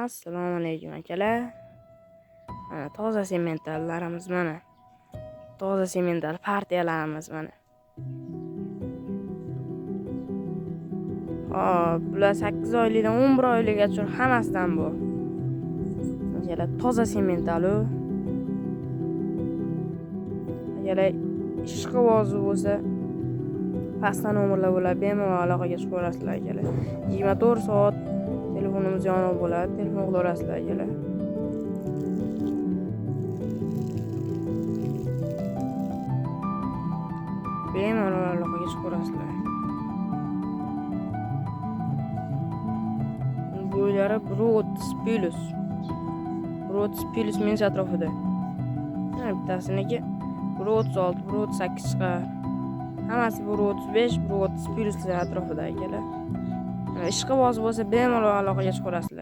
Assalomu alaykum akalar. Mana toza sementallarimiz mana. Toza semental partiyalarimiz mana. Hop, bular 8 oylikdan 11 oylikgacha hammasidan bor. Akalar toza sementalu. Akalar ishqibozi bo'lsa pastdan nomerlar bo'ladi, bemalol aloqaga chiqib olasizlar akalar. 24 soat telefonimiz yonib bo'ladi, telefon qila olasizlar akalar. Bemalol aloqaga chiqib olasizlar. Bo'ylari 1.30+. 1.30+ minus atrofida. Bittasiniki 1.36, 1.38 chiqar. Hammasi 1.35, 1.30+ atrofida akalar. Ishqiboz bo'lsa bemalol aloqaga chiqib olasizlar.